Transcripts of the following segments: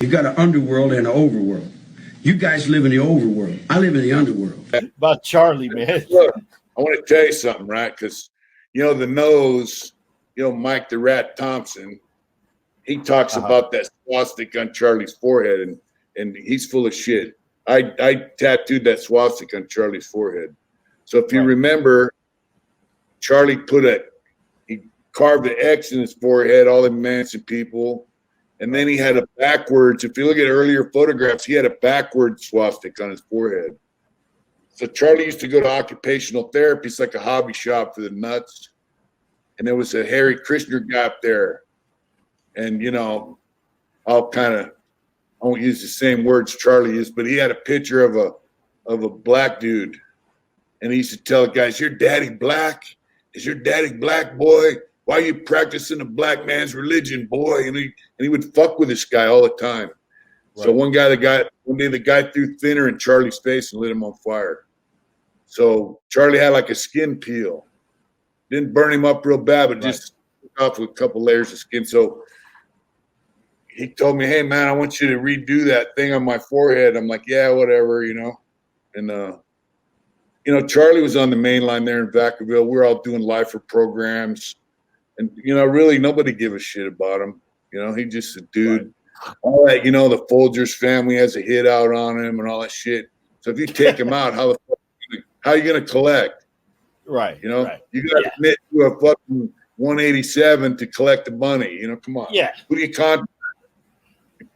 You've got an underworld and an overworld. You guys live in the overworld. I live in the underworld. About Charlie, man. Look, I want to tell you something, right? Because, the nose, Mike the Rat Thompson, he talks about that swastika on Charlie's forehead, and he's full of shit. I tattooed that swastika on Charlie's forehead. So if you remember, Charlie he carved an X in his forehead, all the Manson people. And then he had a backwards, if you look at earlier photographs, he had a backwards swastika on his forehead. So Charlie used to go to occupational therapy. It's like a hobby shop for the nuts. And there was a Harry Krishner guy up there. And, I won't use the same words Charlie used, but he had a picture of a black dude. And he used to tell guys, your daddy black? Is your daddy black, boy? Why are you practicing a black man's religion, boy? And he would fuck with this guy all the time. Right. So one day the guy threw thinner in Charlie's face and lit him on fire. So Charlie had like a skin peel. Didn't burn him up real bad, but just took off with a couple layers of skin. So he told me, hey, man, I want you to redo that thing on my forehead. I'm like, yeah, whatever, And, Charlie was on the main line there in Vacaville. We were all doing lifer programs. And, really nobody gave a shit about him. He's just a dude. Right. All that, the Folgers family has a hit out on him and all that shit. So if you take him out, how are you going to collect? Right. You got to admit to a fucking 187 to collect the money. Come on. Yeah. Who do you contact?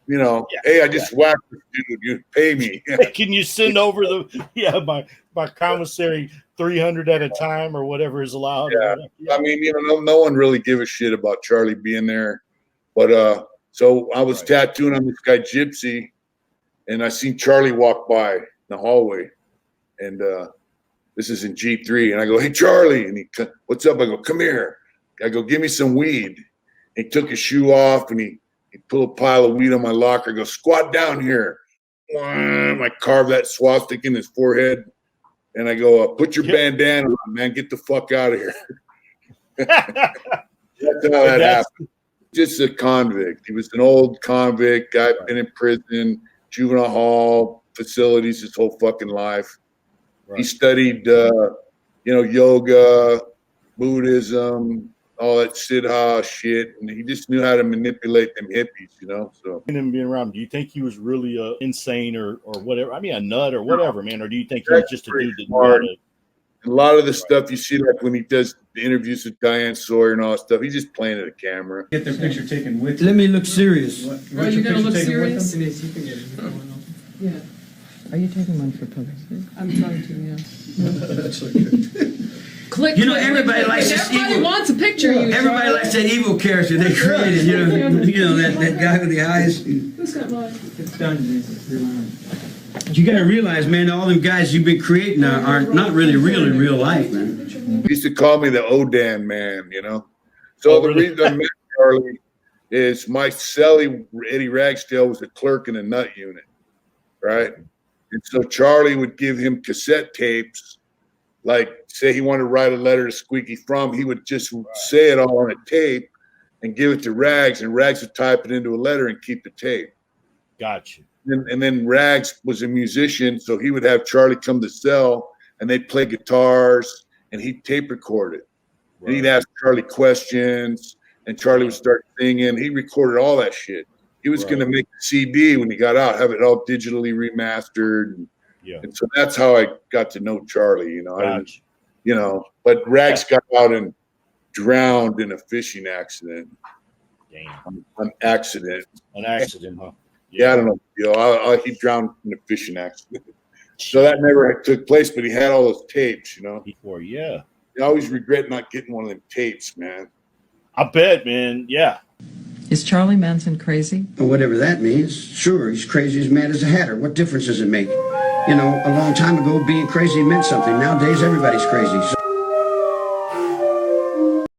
Hey, I just whacked this dude. You pay me. Can you send over my commissary 300 at a time or whatever is allowed? I mean, no one really give a shit about Charlie being there. But so I was tattooing on this guy Gypsy, and I seen Charlie walk by in the hallway, and this is in G3, and I go, hey Charlie, and he, what's up? I go, come here. I go, give me some weed. He took his shoe off, and he pulled a pile of weed on my locker. I go, squat down here. I carve that swastika in his forehead. And I go, put your bandana on, man. Get the fuck out of here. That's how that happened. Just a convict. He was an old convict, guy been in prison, juvenile hall, facilities his whole fucking life. Right. He studied, yoga, Buddhism, all that Siddha shit, and he just knew how to manipulate them hippies, So and him being around, do you think he was really insane or whatever? I mean, a nut or whatever, man. Or do you think he was just a dude that knew a lot of the stuff you see, like when he does the interviews with Diane Sawyer and all that stuff, he's just playing at a camera. Get their picture taken with. Let me look serious. Are you gonna look serious? Yeah. Are you taking one for publicity? I'm trying to, yeah. That's okay. Click. Everybody likes this everybody evil. wants a picture of you. Everybody likes that evil character they created. That guy with the eyes. Who's got mine? It's done. You got to realize, man, all them guys you've been creating are not really real in real life, man. He used to call me the Odan man, So the reason I met Charlie is my cellie, Eddie Ragsdale, was a clerk in a nut unit, right? And so Charlie would give him cassette tapes. Like, say he wanted to write a letter to Squeaky Fromm, he would just say it all on a tape and give it to Rags, and Rags would type it into a letter and keep the tape. Gotcha. And then Rags was a musician, so he would have Charlie come to the cell, and they'd play guitars, and he'd tape record it. Right. And he'd ask Charlie questions, and Charlie would start singing. He recorded all that shit. He was going to make a CD when he got out, have it all digitally remastered. And so that's how I got to know Charlie, but Rags got out and drowned in a fishing accident. Damn. An accident. An accident, huh? Yeah, I don't know. He drowned in a fishing accident. So that never took place, but he had all those tapes, Before, yeah. I always regret not getting one of them tapes, man. I bet, man. Yeah. Is Charlie Manson crazy? Or whatever that means. Sure, he's crazy as mad as a hatter. What difference does it make? A long time ago, being crazy meant something. Nowadays, everybody's crazy. So